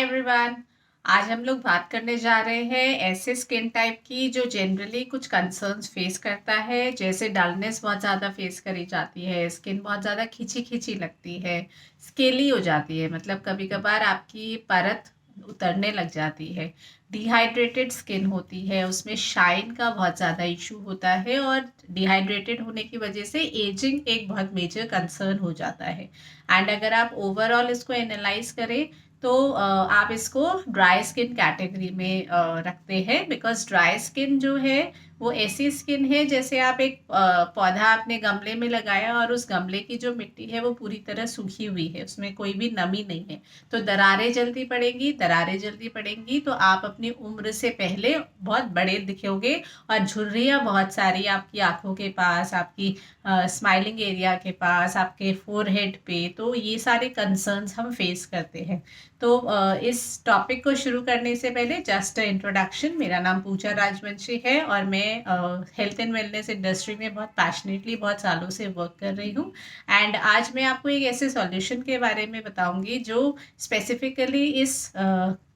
Everyone. आज हम लोग बात करने जा रहे हैं ऐसे स्किन टाइप की जो जनरली कुछ कंसर्न्स फेस करता है, जैसे डलनेस बहुत ज़्यादा फेस करी जाती है, स्किन बहुत ज़्यादा खिंची खिंची लगती है, स्केली हो जाती है, मतलब कभी कभार आपकी परत उतरने लग जाती है, डिहाइड्रेटेड स्किन होती है, उसमें शाइन का बहुत ज़्यादा इशू होता है और डिहाइड्रेटेड होने की वजह से एजिंग एक बहुत मेजर कंसर्न हो जाता है। एंड अगर आप ओवरऑल इसको एनालाइज करें तो आप इसको ड्राई स्किन कैटेगरी में रखते हैं, बिकॉज ड्राई स्किन जो है वो ऐसी स्किन है जैसे आप एक पौधा अपने गमले में लगाया और उस गमले की जो मिट्टी है वो पूरी तरह सूखी हुई है, उसमें कोई भी नमी नहीं है, तो दरारें जल्दी पड़ेंगी, दरारें जल्दी पड़ेंगी तो आप अपनी उम्र से पहले बहुत बड़े दिखोगे और झुर्रियाँ बहुत सारी आपकी आंखों के पास, आपकी स्माइलिंग एरिया के पास, आपके फोरहेड पे, तो ये सारे कंसर्न्स हम फेस करते हैं। तो इस टॉपिक को शुरू करने से पहले जस्ट इंट्रोडक्शन, मेरा नाम पूजा राजवंशी है और मैं हेल्थ एंड वेलनेस इंडस्ट्री में बहुत पैशनेटली बहुत सालों से वर्क कर रही हूँ। एंड आज मैं आपको एक ऐसे सॉल्यूशन के बारे में बताऊंगी जो स्पेसिफिकली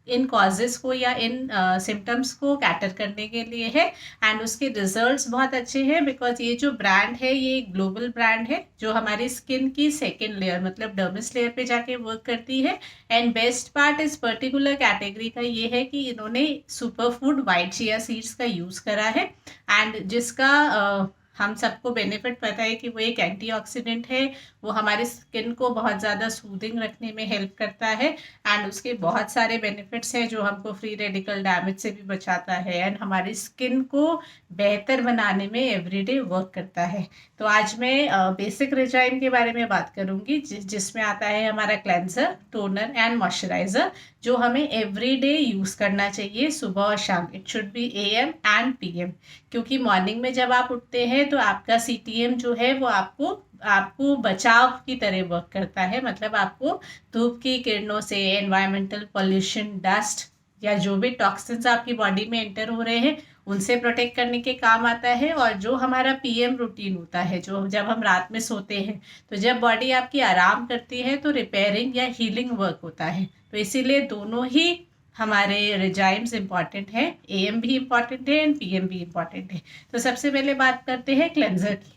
इन कॉजेज़ को या इन सिम्टम्स को कैटर करने के लिए है। एंड उसके रिजल्ट्स बहुत अच्छे हैं, बिकॉज ये जो ब्रांड है ये एक ग्लोबल ब्रांड है जो हमारी स्किन की सेकेंड लेयर मतलब डर्मिस लेयर पे जाके वर्क करती है। एंड बेस्ट पार्ट इस पर्टिकुलर कैटेगरी का ये है कि इन्होंने super food white chia seeds का यूज़ करा है, एंड जिसका हम सबको बेनिफिट पता है कि वो एक एंटीऑक्सीडेंट है, वो हमारी स्किन को बहुत ज़्यादा सूदिंग रखने में हेल्प करता है। एंड उसके बहुत सारे बेनिफिट्स हैं जो हमको फ्री रेडिकल डैमेज से भी बचाता है एंड हमारी स्किन को बेहतर बनाने में एवरीडे वर्क करता है। तो आज मैं बेसिक रिजाइम के बारे में बात करूंगी, जिसमें आता है हमारा क्लेंजर, टोनर एंड मॉइस्चराइजर, जो हमें एवरीडे यूज़ करना चाहिए सुबह और शाम। It should be AM and PM, क्योंकि मॉर्निंग में जब आप उठते हैं तो आपका CTM जो है वो आपको आपको बचाव की तरह वर्क करता है, मतलब आपको धूप की किरणों से, एनवायरमेंटल पोल्यूशन, डस्ट या जो भी टॉक्सिन्स आपकी बॉडी में एंटर हो रहे हैं उनसे प्रोटेक्ट करने के काम आता है। और जो हमारा PM रूटीन होता है, जो जब हम रात में सोते हैं तो जब बॉडी आपकी आराम करती है तो रिपेयरिंग या हीलिंग वर्क होता है, तो इसीलिए दोनों ही हमारे रिजाइम्स इम्पॉर्टेंट है, AM भी इम्पॉर्टेंट है एंड PM भी इम्पॉर्टेंट है। तो सबसे पहले बात करते हैं क्लेंजर की।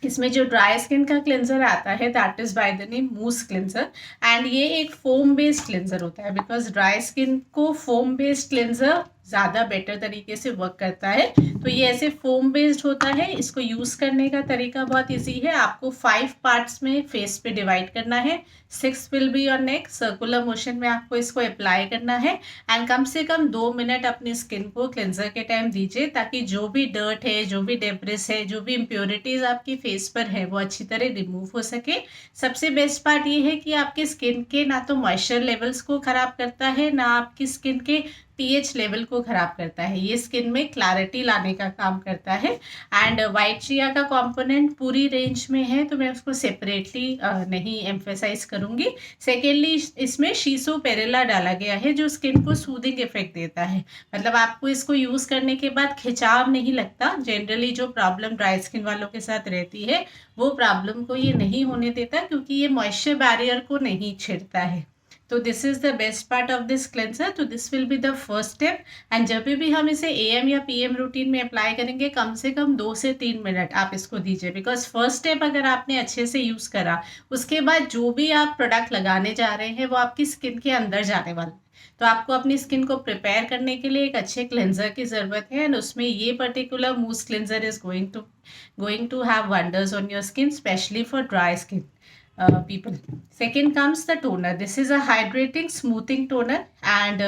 इसमें जो ड्राई स्किन का क्लेंजर आता है that is by the name mousse cleanser, and ये एक फोम बेस्ड क्लेंजर होता है, बिकॉज ड्राई स्किन को फोम बेस्ड क्लेंजर ज़्यादा बेटर तरीके से वर्क करता है। तो ये ऐसे फोम बेस्ड होता है, इसको यूज़ करने का तरीका बहुत इजी है। आपको 5 पार्ट्स में फेस पे डिवाइड करना है, 6 will be your neck, circular motion में आपको इसको अप्लाई करना है। एंड कम से कम 2 मिनट अपनी स्किन को क्लेंजर के टाइम दीजिए, ताकि जो भी डर्ट है, जो भी डेब्रिस है, जो भी इम्प्योरिटीज आपकी फेस पर है वो अच्छी तरह रिमूव हो सके। सबसे बेस्ट पार्ट ये है कि आपके स्किन के ना तो मॉइस्चर लेवल्स को ख़राब करता है, ना आपकी स्किन के pH लेवल को ख़राब करता है, ये स्किन में क्लैरिटी लाने का काम करता है। एंड वाइट चिया का कंपोनेंट पूरी रेंज में है तो मैं उसको सेपरेटली नहीं एम्फेसाइज करूँगी। सेकेंडली इसमें शीसो पेरेला डाला गया है जो स्किन को सूदिंग इफेक्ट देता है, मतलब आपको इसको यूज़ करने के बाद खिंचाव नहीं लगता। जनरली जो प्रॉब्लम ड्राई स्किन वालों के साथ रहती है वो प्रॉब्लम को ये नहीं होने देता, क्योंकि ये मॉइस्चर बैरियर को नहीं छेड़ता है। तो this is the best part of this cleanser. तो this will be the first step, and जब भी हम इसे AM या PM रूटीन में अप्लाई करेंगे कम से कम 2 से 3 मिनट आप इसको दीजिए, बिकॉज फर्स्ट स्टेप अगर आपने अच्छे से यूज़ करा, उसके बाद जो भी आप प्रोडक्ट लगाने जा रहे हैं वो आपकी स्किन के अंदर जाने वाला है। तो आपको अपनी स्किन को प्रिपेयर करने के लिए एक अच्छे क्लेंजर की ज़रूरत है, एंड उसमें ये particular mousse cleanser is going to have wonders on your skin, specially for dry skin people. Second comes the toner. This is a hydrating smoothing toner, and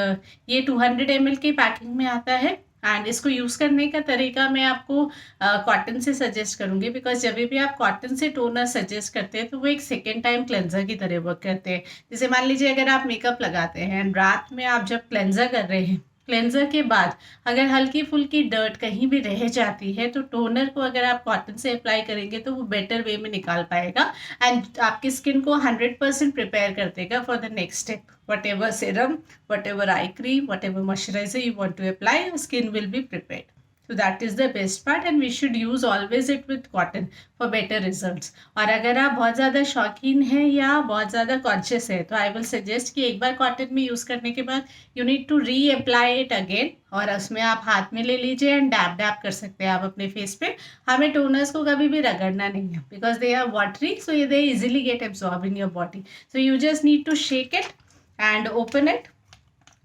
ये 200 ml की पैकिंग में आता है। एंड इसको use करने का तरीका मैं आपको कॉटन से सजेस्ट करूँगी, बिकॉज जब भी आप कॉटन से टोनर सजेस्ट करते हैं तो वो एक सेकेंड टाइम क्लेंजर की तरह वर्क करते हैं। जैसे मान लीजिए अगर आप मेकअप लगाते हैं एंड रात में आप जब क्लेंजर कर रहे हैं, क्लेंजर के बाद अगर हल्की फुल्की डर्ट कहीं भी रह जाती है तो टोनर को अगर आप कॉटन से अप्लाई करेंगे तो वो बेटर वे में निकाल पाएगा एंड आपकी स्किन को 100% प्रिपेयर कर देगा for the next step. Whatever serum, whatever eye cream, whatever moisturiser you want to apply, skin will be prepared. So that is the best part and we should use always it with cotton for better results. और अगर आप बहुत ज़्यादा शौकीन हैं या बहुत ज़्यादा कॉन्शियस है तो आई विल सजेस्ट कि एक बार कॉटन में यूज़ करने के बाद you need to reapply it again, और उसमें आप हाथ में ले लीजिए एंड डैब डैब कर सकते हैं आप अपने फेस पे. हमें टोनर्स को कभी भी रगड़ना नहीं है because they are watery, so they easily get absorb in your body. So you just need to shake it and open it.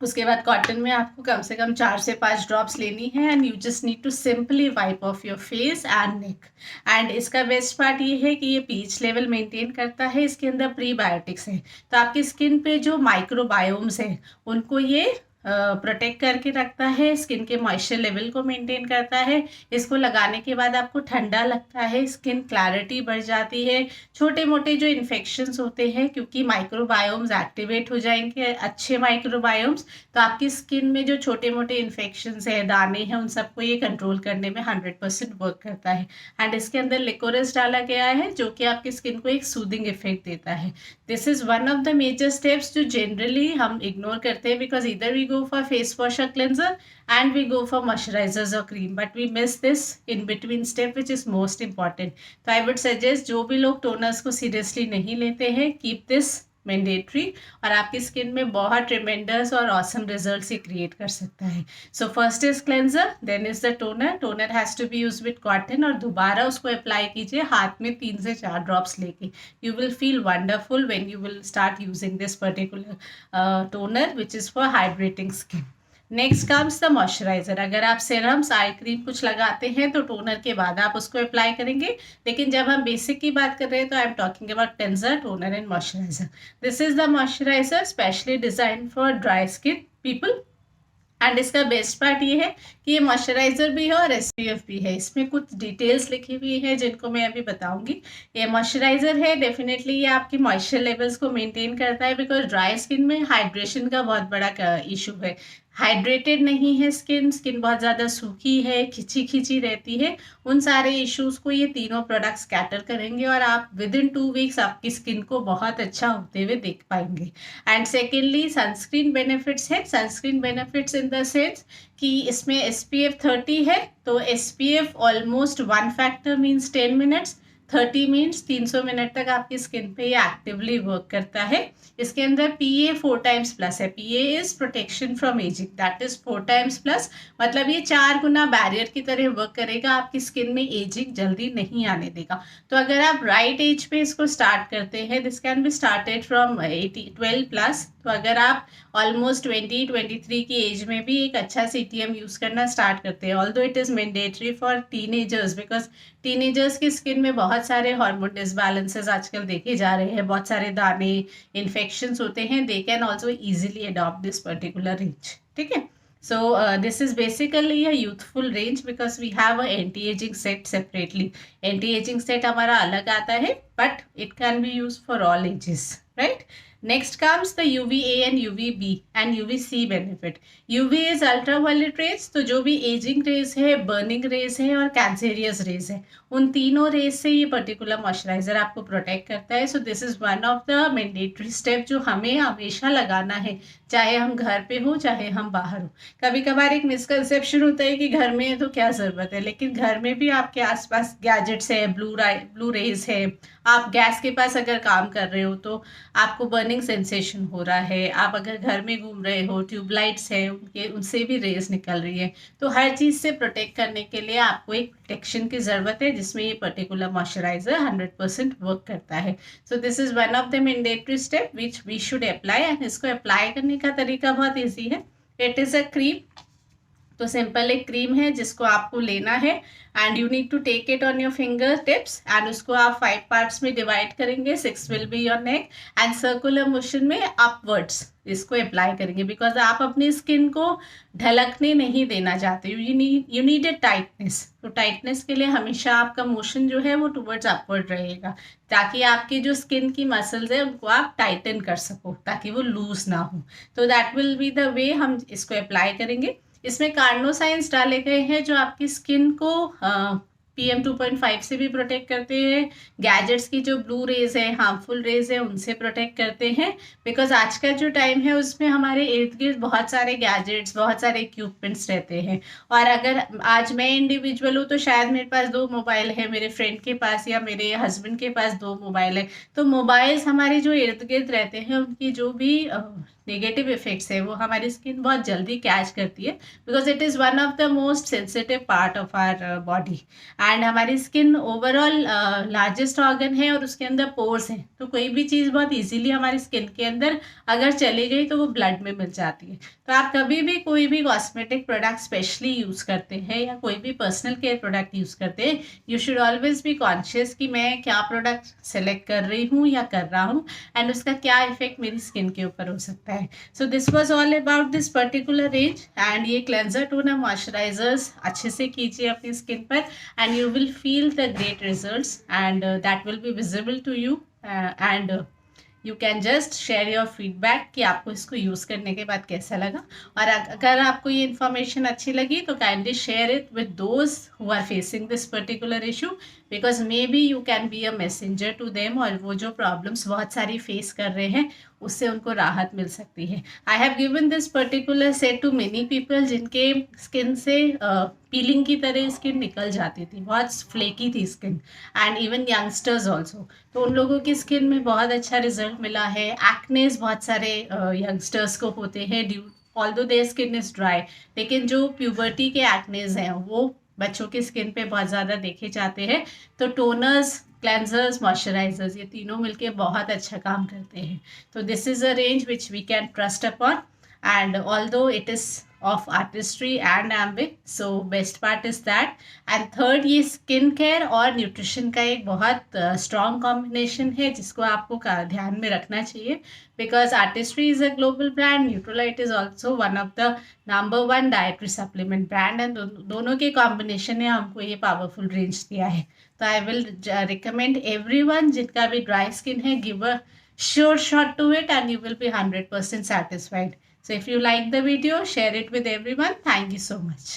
उसके बाद कॉटन में आपको कम से कम 4 से 5 ड्रॉप्स लेनी है and you just need to simply wipe off your face and neck. And इसका best part ये है कि ये पीएच लेवल मेंटेन करता है, इसके अंदर प्रीबायोटिक्स है तो आपकी स्किन पे जो माइक्रोबायोम्स हैं उनको ये प्रोटेक्ट करके रखता है, स्किन के मॉइस्चर लेवल को मेंटेन करता है. इसको लगाने के बाद आपको ठंडा लगता है, स्किन क्लैरिटी बढ़ जाती है, छोटे मोटे जो इन्फेक्शंस होते हैं क्योंकि माइक्रोबायोम्स एक्टिवेट हो जाएंगे, अच्छे माइक्रोबायोम्स, तो आपकी स्किन में जो छोटे मोटे इन्फेक्शंस है, दाने हैं, उन सबको ये कंट्रोल करने में 100% वर्क करता है. एंड इसके अंदर लिकोरिस डाला गया है जो कि आपकी स्किन को एक सूदिंग इफेक्ट देता है. This is one of the major steps जो जनरली हम इग्नोर करते हैं बिकॉज इधर we go for face wash or cleanser and we go for moisturizers or cream, but we miss this in between step which is most important. So I would suggest जो भी लोग toners को seriously नहीं लेते हैं, keep this mandatory और आपकी skin में बहुत ट्रिमेंडस और ऑसम रिजल्ट्स ये क्रिएट कर सकता है. So first is cleanser, then is the toner. Toner has to be use with cotton और दोबारा उसको अप्लाई कीजिए हाथ में 3 से 4 ड्रॉप्स लेके. You will feel wonderful when you will start using this particular toner which is for hydrating skin. Next comes the moisturiser. अगर आप सीरम्स, आई क्रीम कुछ लगाते हैं तो टोनर के बाद आप उसको अप्लाई करेंगे, लेकिन जब हम बेसिक की बात कर रहे हैं तो I am talking about cleanser, toner and moisturiser. This is the moisturiser specially design for dry skin people. And इसका बेस्ट पार्ट ये है कि ये मॉइस्चराइजर भी है और एसपीएफ भी है. इसमें कुछ डिटेल्स लिखी हुई है जिनको मैं अभी बताऊंगी. ये मॉइस्चराइजर है, डेफिनेटली ये आपकी मॉइस्चर लेवल्स को मेंटेन करता है बिकॉज ड्राई स्किन में हाइड्रेशन का बहुत बड़ा इशू है. हाइड्रेटेड नहीं है स्किन, स्किन बहुत ज़्यादा सूखी है, खिंची खिंची रहती है. उन सारे इश्यूज़ को ये तीनों प्रोडक्ट्स कैटर करेंगे और आप विद इन 2 वीक्स आपकी स्किन को बहुत अच्छा होते हुए देख पाएंगे. एंड सेकेंडली सनस्क्रीन बेनिफिट्स है. Sunscreen benefits in the sense कि इसमें SPF 30 है, तो SPF almost 1 factor means 10 minutes, 30 means 300 minute तक आपकी स्किन पे ये एक्टिवली वर्क करता है. इसके अंदर PA 4 टाइम्स प्लस है. PA is protection from ageing, that is 4 times plus, मतलब ये 4 गुना बैरियर की तरह वर्क करेगा, आपकी स्किन में एजिंग जल्दी नहीं आने देगा. तो अगर आप राइट एज पे इसको स्टार्ट करते हैं, this can be started from 12 plus. तो अगर आप ऑलमोस्ट 20-23 की एज में भी एक अच्छा CTM यूज़ करना स्टार्ट करते हैं, although it is mandatory for teenagers because teenagers की स्किन में बहुत सारे हार्मोन डिसबैलेंसेस आजकल देखे जा रहे हैं, बहुत सारे दाने, इन्फेक्शंस होते हैं. They can also easily adopt this particular range. ठीक है. So this is basically a youthful range because we have a anti-aging set separately. Anti-aging set हमारा अलग आता है but it can be used for all ages, right? Next comes the UVA and UVB and UVC benefit. UV is ultraviolet rays, तो जो भी ageing raise है, burning raise है और कैंसेरियस रेज है, उन तीनों रेज से ये पर्टिकुलर मॉइस्चराइजर आपको प्रोटेक्ट करता है. So this is one of the mandatory step जो हमें हमेशा लगाना है, चाहे हम घर पे हो चाहे हम बाहर हो. कभी कभार एक मिसकंसेप्शन होता है कि घर में है तो क्या ज़रूरत है, लेकिन घर में भी आपके आसपास गैजेट्स है, ब्लू रेज है, आप गैस के पास अगर काम कर रहे हो तो आपको बर्निंग सेंसेशन हो रहा है, आप अगर घर में घूम रहे हो, ट्यूबलाइट्स है उनसे भी रेज निकल रही है. तो हर चीज़ से प्रोटेक्ट करने के लिए आपको एक प्रोटेक्शन की ज़रूरत है जिसमें ये पर्टिकुलर मॉइस्चराइजर 100% वर्क करता है. So this is one of the mandatory step which we should apply. And इसको अप्लाई करने का तरीका बहुत ईजी है. It is a cream. तो सिंपल एक क्रीम है जिसको आपको लेना है and you need to take it on your finger tips and उसको आप 5 पार्ट्स में डिवाइड करेंगे. 6 will be your neck and circular motion में अपवर्ड्स इसको अप्लाई करेंगे बिकॉज आप अपनी स्किन को ढलकने नहीं देना चाहते. You need a tightness. तो टाइटनेस के लिए हमेशा आपका मोशन जो है वो टुवर्ड्स अपवर्ड रहेगा ताकि आपकी जो स्किन की मसल्स है उनको आप टाइटन कर सको ताकि वो लूज ना हो. तो that will be the way हम इसको अप्लाई करेंगे. इसमें कार्नोसाइंस डाले गए हैं जो आपकी स्किन को PM 2.5 से भी प्रोटेक्ट करते हैं, गैजेट्स की जो ब्लू रेज है, हार्मफुल रेज है, उनसे प्रोटेक्ट करते हैं। बिकॉज आज का जो टाइम है उसमें हमारे इर्द गिर्द बहुत सारे गैजेट्स, बहुत सारे इक्विपमेंट्स रहते हैं। और अगर आज मैं इंडिविजुअल हूँ तो शायद मेरे पास 2 मोबाइल है, मेरे फ्रेंड के पास या मेरे हस्बैंड के पास 2 मोबाइल है। तो मोबाइल्स हमारे जो इर्द गिर्द रहते हैं उनकी जो भी नेगेटिव इफेक्ट्स है वो हमारी स्किन बहुत जल्दी कैच करती है, because it is one of the most sensitive part of our body. And हमारी स्किन ओवरऑल लार्जेस्ट ऑर्गन है और उसके अंदर पोर्स हैं, तो कोई भी चीज़ बहुत इजीली हमारी स्किन के अंदर अगर चली गई तो वो ब्लड में मिल जाती है। तो आप कभी भी कोई भी कॉस्मेटिक प्रोडक्ट स्पेशली यूज़ करते हैं या कोई भी पर्सनल केयर प्रोडक्ट यूज़ करते हैं, you should always be conscious कि मैं क्या प्रोडक्ट सेलेक्ट कर रही हूँ या कर रहा हूँ, एंड उसका क्या इफेक्ट मेरी स्किन के ऊपर हो सकता है। So this was all about this particular range. And ये क्लेंजर टोनर मॉइस्चराइजर्स अच्छे से कीजिए अपनी स्किन पर, and you will feel the great results, and that will be visible to you, and you can just share your feedback कि आपको इसको use करने के बाद कैसा लगा। और अगर आपको ये इन्फॉर्मेशन अच्छी लगी तो kindly share it with those who are facing this particular issue, because maybe you can be a messenger to them, और वो जो प्रॉब्लम्स बहुत सारी फेस कर रहे हैं उससे उनको राहत मिल सकती है। I have given this particular set to many people जिनके स्किन से पीलिंग की तरह स्किन निकल जाती थी, बहुत फ्लेकी थी skin, and even youngsters also. तो उन लोगों की स्किन में बहुत अच्छा रिजल्ट मिला है। एक्नेस बहुत सारे यंगस्टर्स को होते हैं due although their skin is dry, लेकिन जो प्यूबर्टी के एक्नेस हैं वो बच्चों की स्किन पे बहुत ज़्यादा देखे जाते हैं। तो टोनर्स, क्लेंजर्स, मॉइस्चराइजर्स, ये तीनों मिलके बहुत अच्छा काम करते हैं। तो this is a range which we can trust upon, and although it is of artistry and ambit, so best part is that। and third, ये स्किन केयर और न्यूट्रिशन का एक बहुत स्ट्रॉन्ग कॉम्बिनेशन है जिसको आपको ध्यान में रखना चाहिए, because artistry is a global brand, Nutrilite is also one of the number 1 dietary supplement brand, and दोनों के कॉम्बिनेशन ने हमको ये पावरफुल रेंज दिया है। तो आई विल रिकमेंड एवरीवन जिनका भी ड्राई स्किन है, give a sure shot to it and you will be 100% satisfied. So if you like the video, share it with everyone. Thank you so much.